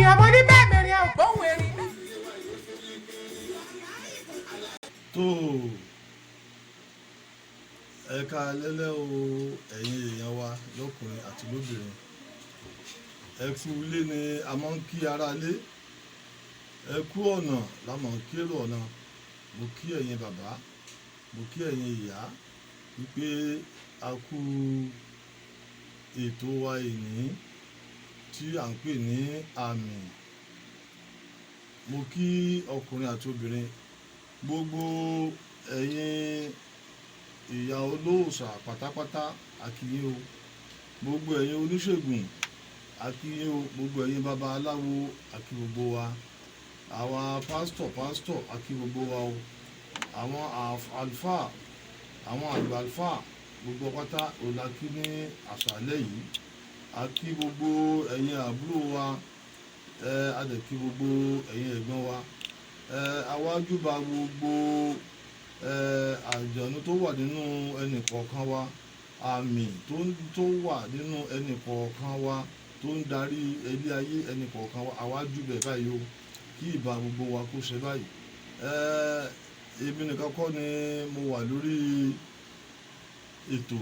ènìyàn mo ní bẹ́ẹ̀ mi ènìyàn gbóhùn erin. tó ẹ̀ka lẹ́lẹ́ o ẹ̀yin èèyàn wa lọ́kùnrin àti lóbìnrin ẹ kú ilé ni a máa ń kí ara lé ẹ kú ọ̀nà la máa ń kérò ọ̀nà mo kí ẹ̀yin bàbá mo kí ẹ̀yin ìyá wípé a kú ètò wa ìní tí à ń pè ní àmì mo kí ọkùnrin àti obìnrin gbogbo ẹ̀yin ìyá olóòṣà pátápátá àkíyè o gbogbo ẹ̀yin oníṣègùn àkíyè o gbogbo ẹ̀yin baba aláwo àkí gbogbo wa àwa pásítọ̀ àkí gbogbo wa o àwọn àlùfáà àwọn àgbà àlùfáà gbogbo pátá òlàkí ní àṣálẹ́ yìí àkí gbogbo ẹ̀yin àbúrò wa adẹ̀kí gbogbo ẹ̀yin ẹ̀gbọ́n wa àwájúbà gbogbo àjọ̀nú tó wà nínú ẹnì kọ̀ọ̀kan wa àmì tó wà nínú ẹnì kọ̀ọ̀kan wa tó ń darí ilé ayé ẹnì kọ̀ọ̀kan wa àwájúbẹ̀ báyìí o kí ìbà gbogbo wa kó ṣe báyìí èmi nìkan kọ́ ni mo wà lórí ètò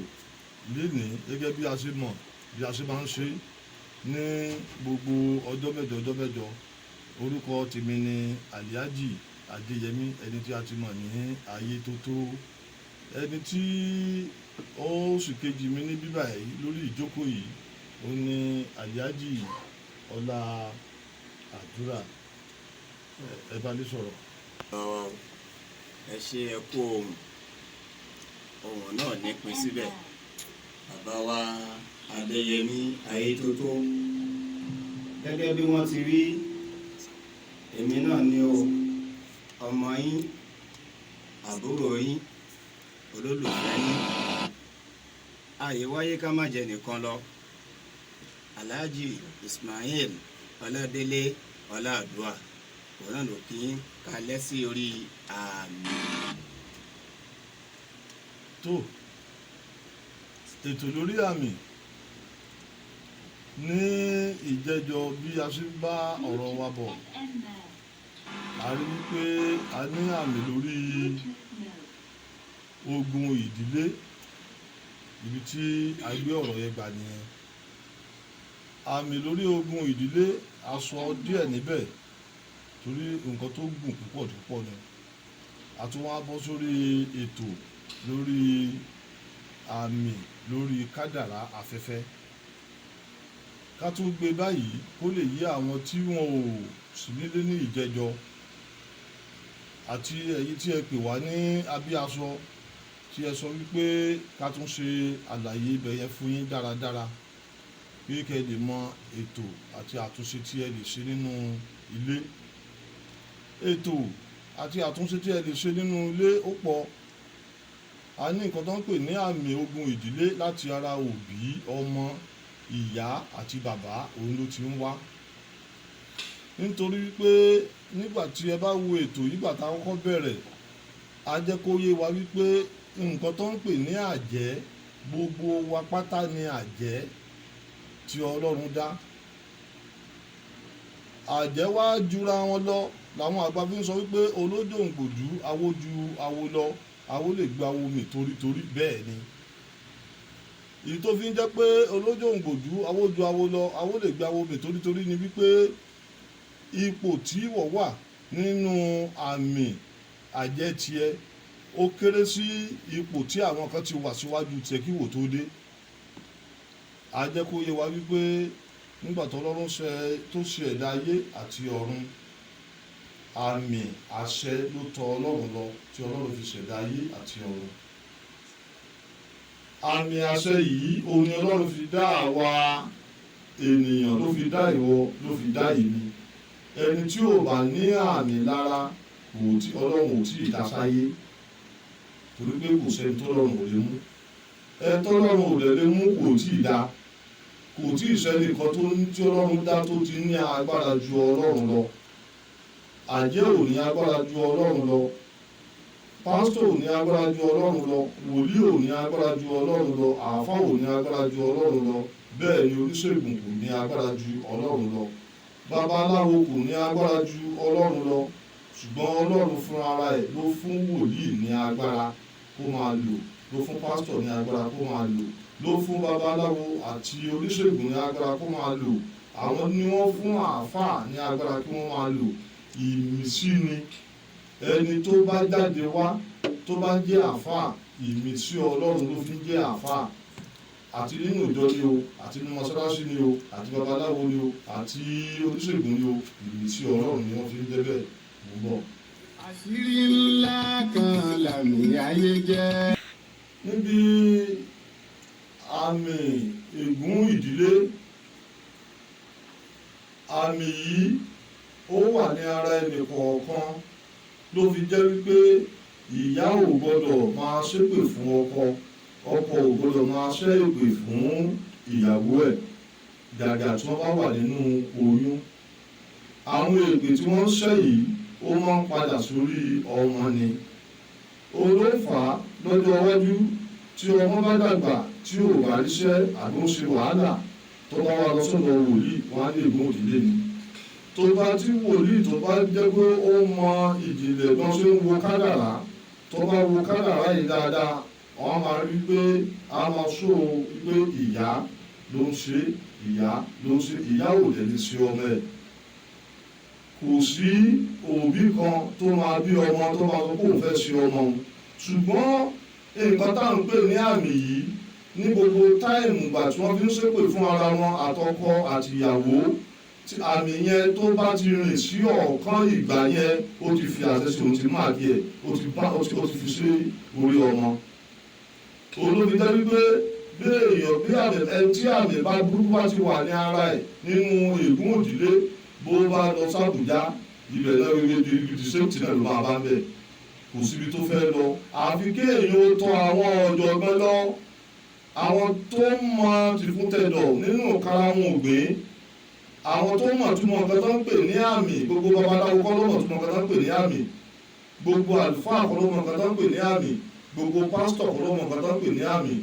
lénìí gẹ́gẹ́ bí a ṣe mọ̀ bí a ṣe máa ń ṣe ní gbogbo ọjọ́ mẹ́jọ orúkọ tèmi ni Alhaji Adéyẹmí ẹni tí a ti mọ̀ ní Ayétótó ẹni tí ó sì kejì mi ní bíbá yìí lórí ìjókòó yìí ó ní Alhaji Ọlá Àdúrà ẹ bá lè sọ̀rọ̀. ẹ ṣe ẹ kú ohùn náà nípìn síbẹ̀ bàbá wa Adéyẹmí Ayétótó gẹ́gẹ́ bí wọ́n ti rí èmi náà ni o ọmọ yín àbúrò yín olólùfẹ́ yín ààyè wáyé ká má jẹ nìkan lọ Alhaji Ismail Ọládélé Ọláàdúà òun náà ló kí n kalẹ̀ sí orí àmì. tó ètò lórí àmì ní ìjẹjọ bí a ṣe bá ọ̀rọ̀ wa bọ̀ a rí wípé a ní àmì lórí ogun ìdílé ibi tí a gbé ọ̀rọ̀ yẹn gbà nìyẹn àmì lórí ogun ìdílé a sọ díẹ̀ níbẹ̀ torí nǹkan tó gùn púpọ̀ ni a tún wá bọ́ sórí ètò lórí àmì lórí kádàrá afẹ́fẹ́ ká tún gbé báyìí kó lè yé àwọn tí wọn ò sí nílé ní ìjẹjọ àti ẹ̀yin tí ẹ pè wá ní abíaṣọ tí ẹ sọ wípé ká tún ṣe àlàyé ibẹ̀ yẹn fún yín dáradára pé kẹ́ ẹ lè mọ ètò àti àtúnṣe tí ẹ lè ṣe nínú ilé ètò àti àtúnṣe tí ẹ lè ṣe nínú ilé ó pọ̀ a ní nǹkan tó ń pè ní àmì ogun ìdílé láti ara òbí ọmọ ìyá àti bàbá òun ló ti ń wá nítorí pé nígbà tí ẹ bá wo ètò nígbà tá a kọ́kọ́ bẹ̀rẹ̀ a jẹ́ kó yé wa wípé nǹkan tó ń pè ní àjẹ́ gbogbo wa pátá ni àjẹ́ tí Ọlọ́run dá àjẹ́ wá jura wọn lọ làwọn àgbà fi ń sọ wípé olójó ń gbòjú awo ju awo lọ awo lè gba awo mi torítorí bẹ́ẹ̀ ni èyí tó fi ń jẹ́ pé olójó ń gbòjú awo ju awo lọ awo lè gba awo mi torítorí ni wípé ipò tí wọ́n wà nínú àmì àjẹ́ tiẹ̀ ó kéré sí ipò tí àwọn kan ti wà síwájú tiẹ̀ kí wò tó dé a jẹ́ kó yé wa wípé nígbà tó Ọlọ́run tó ṣe ẹ̀dá ayé àti ọ̀run àmì àṣẹ ló tọ̀ Ọlọ́run lọ tí Ọlọ́run fi ṣẹ̀dá ayé àti ọ̀run àmì àṣẹ yìí òun ni Ọlọ́run fi dá àwa ènìyàn ló fi dá ìwọ ló fi dá èmi ẹni tí ò bá ní àmì lára Ọlọ́run ò tí ì dá sáyé torí pé kò sẹ́ni tọ́lọ́run ò lè mú ẹni tọ́lọ́run ò lè mú kò tí ì dá kò tí ì sẹ́ni kan tí Ọlọ́run dá tó ti ní agbára ju Ọlọ́run lọ àjẹ́ ò ní agbára ju Ọlọ́run lọ pásítọ̀ ò ní agbára ju Ọlọ́run lọ wòlíì ò ní agbára ju Ọlọ́run lọ àáfàá ò ní agbára ju Ọlọ́run lọ bẹ́ẹ̀ ni oníṣègùn kò ní agbára ju Ọlọ́run lọ babaláwo kò ní agbára ju ọlọ́run lọ ṣùgbọ́n ọlọ́run fúnra ara ẹ̀ ló fún wòlíì ní agbára kó máa lò, ló fún pásítọ̀ ní agbára kó máa lò, ló fún babaláwo àti oníṣègùn ní agbára kó máa lò, àwọn ni wọ́n fún àáfàá ní agbára kí wọ́n máa lò. Ìmísí ni ẹni tó bá jáde wá tó bá jẹ́ àáfàá, ìmísí ọlọ́run ló fi ń jẹ́ àáfàá, àti nínú ìjọ ni o, àti nínú mọ́sálásí ni o, àti babaláwo ni o, àti oníṣègùn ni o, ìmísí ọlọ́run ni wọ́n fi ń jẹ́ bẹ́ẹ̀. Mo ń bọ̀. Àṣírí ńlá kan làmì ayé jẹ́. Níbi àmì ègún ìdílé, àmì yìí ó wà ní ara ẹnì kọ̀ọ̀kan ló fi jẹ́ wípé ìyá ò gbọ́dọ̀ máa ṣépè fún ọkọ, ọkọ ò gbọ́dọ̀ máa ṣépè fún ìyàwó ẹ̀ gàgà tí wọ́n bá wà nínú oyún. Àwọn èpè tí wọ́n ń ṣẹ́ yìí ó máa ń padà sórí ọmọ ni. Olófà lọ́jọ́ iwájú tí ọmọ bá dàgbà tí ò bá ríṣẹ́ àbí ó ṣe wàhálà tó bá wà lọ sọ́dọ̀ wòlíì, wọ́n á lè gún òdìlé ni. Tó bá tí wòlíì tó bá jẹ́ pé ó mọ ìjìnlẹ̀ gan ṣe ń wo kádàrá, tó bá wo kádàrá yìí dáadáa, wọ́n máa rí pé a máa sọ pé ìyá ló ń ṣe, ìyá ló ń ṣe, ìyá ò lè ní sí ọmọ ẹ̀. Kò sí òbí kan tó máa bí ọmọ tó máa sọ pé òun fẹ́ ṣe ọmọ, ṣùgbọ́n nǹkan tá à ń pè ní àmì yìí ní gbogbo táìmù ìgbà tí wọ́n fi ń ṣépè fún ara wọn àtọkọ àti ìyàwó, tí àmì yẹn tó bá ti rìn sí ọ̀kan ìgbà yẹn ó ti fi àṣẹ sí, òun ti máa di ẹ̀, ó ti fi sí orí ọmọ. Olóbi jẹ́ wípé bí èèyàn bí ẹni tí àmì bá burúkú bá ti wà ní ara ẹ̀ nínú ègún òdílé, bó bá lọ sábùjá ibẹ̀ náà ibi safety náà ló máa bá ń bẹ̀, kò síbi tó fẹ́ lọ. Àfi kí èèyàn ó tọ̀ àwọn ọ̀jọ̀gbọ́n lọ, àwọn tó mọ tìfúntẹ̀dọ̀ nínú karahun ògbìn, àwọn tó mọ̀ túmọ̀ nǹkan tó ń pè ní àmì. Gbogbo babaláwo kọ́ ló mọ̀ túmọ̀ nǹkan tó ń pè ní àmì, gbogbo àlùfáà kọ́ ló mọ̀ nǹkan tó ń pè ní àmì, gbogbo pásítọ̀ kọ́ ló mọ̀ nǹkan tó ń pè ní àmì.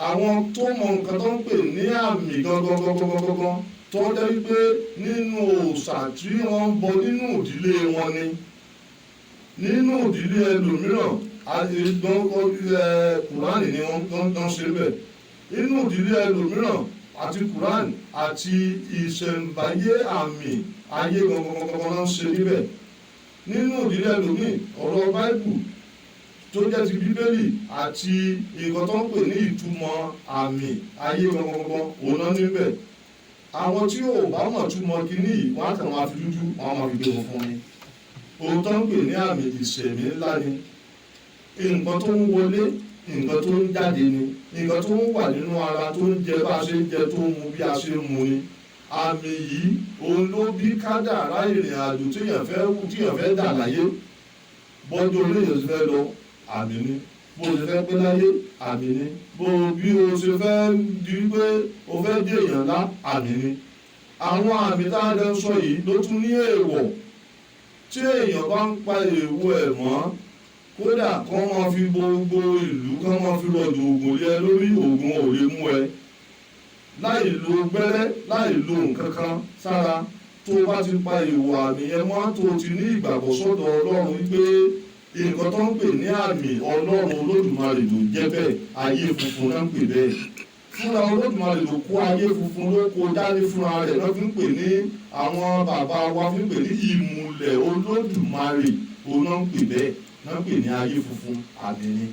Àwọn tó mọ̀ nǹkan tó ń pè ní àmì gangan tó jẹ́ wípé nínú òòṣà tí wọ́n ń bọ nínú ìdílé wọn ni, nínú ìdílé ẹlòmíràn Kùránì ni wọ́n ń ṣe bẹ́ẹ̀, nínú ìdílé ẹlòmíràn àti Kùránì àti ìṣẹ̀ǹbáyé àmì ayé gangan ló ń ṣe níbẹ̀. Nínú ìdílé ẹlòmíì ọ̀rọ̀ Báíbù tó jẹ́ ti Bíbélì àti nǹkan tó ń pè ní ìtumọ̀ àmì ayé gangan òun náà níbẹ̀. Àwọn tí ò bá mọ̀ túmọ̀ kínní yìí wọ́n á kàn máa fi dúdú, wọ́n á máa fi gbé wọn fún ni. Ohun tó ń pè ní àmì ìṣẹ̀mí ńlá ni, nǹkan tó ń wọlé, nǹkan tó ń jáde ni, nǹkan tó ń wà nínú ara tó ń jẹ bá a ṣe ń jẹ, tó ń mu bí a ṣe ń mu ni. Àmì yìí òun ló bí kádàrá ìrìn àjò tíyàn fẹ́ dà láyé. Bọ́jọ́ oléyàn ti fẹ́ lọ, àmì ni. Bó o ṣe fẹ́ pé láyé, àmì ni. Bí o ṣe fẹ́ di pé o fẹ́ dé èèyàn ńlá, àmì ni. Àwọn àmì tá a dẹ́ sọ yìí ló tún ní èèwọ̀. Tí èèyàn bá ń pa èèwọ̀ ẹ̀ mọ́, kódà kán máa fi gbogbo ìlú, kán máa fi rọ̀jò ògùn lé ẹ lórí, ògùn ò lè mú ẹ. Láì lo gbẹ́rẹ́, láì lo nǹkan kan sára, tó bá ti pa èèwọ̀ àmì yẹn mọ́, tó ti ní ìgbàgbọ́ sọ́dọ̀ Ọlọ́run wípé nǹkan tó ń pè ní àmì Ọlọ́run Olódùmarè ló jẹ́ bẹ́ẹ̀, ayé funfun náà ń pè bẹ́ẹ̀. Fúnra Olódùmarè ló kó ayé funfun, ló kó dání fúnra rẹ̀, lọ́ fi ń pè ní, àwọn bàbá wa fi ń pè ní ìmùlẹ̀ Olódùmarè, òun náà ń pè bẹ́ẹ̀, náà ń pè ní ayé funfun, àmì ni.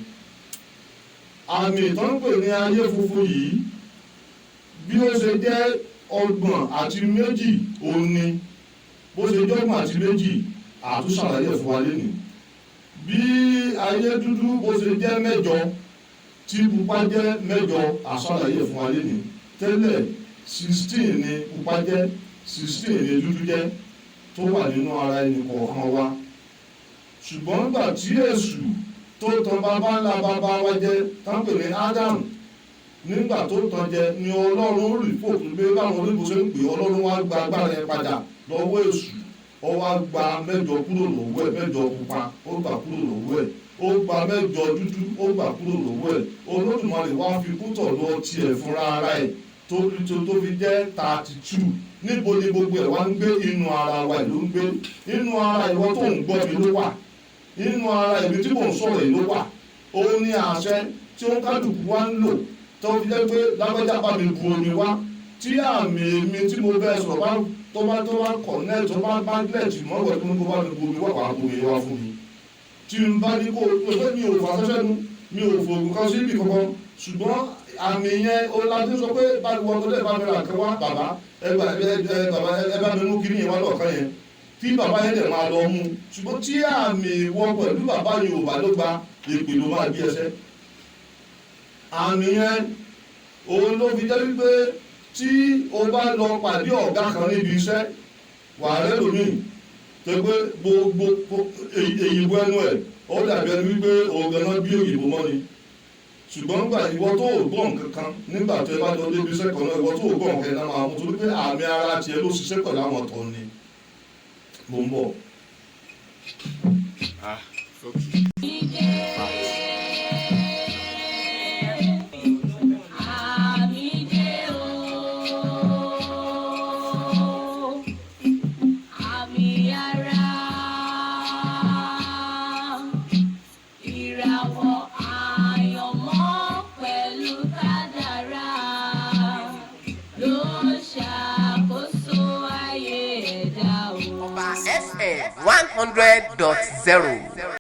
Àmì tó ń pè ní ayé funfun yìí bí ó ṣe jẹ́ 32 òun ni, bó ṣe jẹ́ 32 àtúnṣàlàyé fún wa lénìí. Bí ayé dúdú bó ṣe jẹ́ 8 tí pupa jẹ́ 8 àṣàlàyé fún wa lénìí. Tẹ́lẹ̀ 16 ni pupa jẹ́, 16 ni dúdú jẹ́ tó wà nínú ara ẹnì kọ̀ọ̀kan wa. Ṣùgbọ́n nígbà tí Èṣù tó tan bàbá ńlá bàbá wa jẹ, tán pè ní Ádámù, nígbà tó tàn jẹ ni Ọlọ́run rí fòkùn pé báwọn olóògbé ṣe ń pè, Ọlọ́run wá gba agbára yẹn padà lọ́wọ́ Èṣù. Ó wá gba 8 kúrò lọ́wọ́ ẹ̀, 8 pupa ó gbà kúrò lọ́wọ́ ẹ̀, ó gba 8 dúdú ó gbà kúrò lọ́wọ́ ẹ̀. Olódùmarè wá fi kútọ̀ lọ tiẹ̀ fúnra ara ẹ̀ tó fi jẹ́ 32. níbo ni gbogbo ẹ̀ wá ń gbé? Inú ara wa ló ń gbé, inú ara ìwọ tó ń gbọ́ mi ló wà, inú ara èmi tí mò ń sọ̀rọ̀ yìí ló wà. Òun ni àṣẹ tí ó ń kálukú wá ń lò tó fi jẹ́ pé lágbájá bá mi bu omi wá, tí àmì èmi tí mo bẹ́ẹ̀ sọ̀rọ̀ bá tó bá connect tó bá gẹ̀ẹ́tì mọ́wọ́ tó ń bá mi bu omi wá wàá bu omi wá fún mi. Tí n bá ní kó o pé mi ò fà sẹ́sẹ́nu, mi ò fòògùn kan sí ibì kankan, ṣùgbọ́n àmì yẹn o la ti sọ pé báwo tó lè bá mi rà kán wá bàbá ẹ bá mi mú kiri yẹn wá lọ́ọ̀kan yẹn, tí bàbá yẹn lè máa lọ mú. Ṣùgbọ́n tí àmì wọ pẹ̀lú bàbá yẹn ò bá ló gba èpè ló máa bí ẹsẹ̀. Àmì yẹn òun ló fi jẹ́ wípé tí o bá lọ pàdé ọ̀gá kan níbi iṣẹ́, wà á rẹ́ lómi tó pé gbogbo èyìnbó ẹnu ẹ̀ ó dàbí ẹni wípé ògùn náà bí òyìnbó mọ́ ni. Ṣùgbọ́n nígbà ìwọ tó gbọ́ nǹkan kan nígbà tó ẹ bá lọ débi iṣẹ́ kan náà, ìwọ tó gbọ́ nǹkan náà máa mú torí pé àmì ara tiẹ̀ ló ṣiṣẹ́ pẹ̀lú àwọn ọ̀tọ̀ ni. Mo ń bọ̀. FM 100.0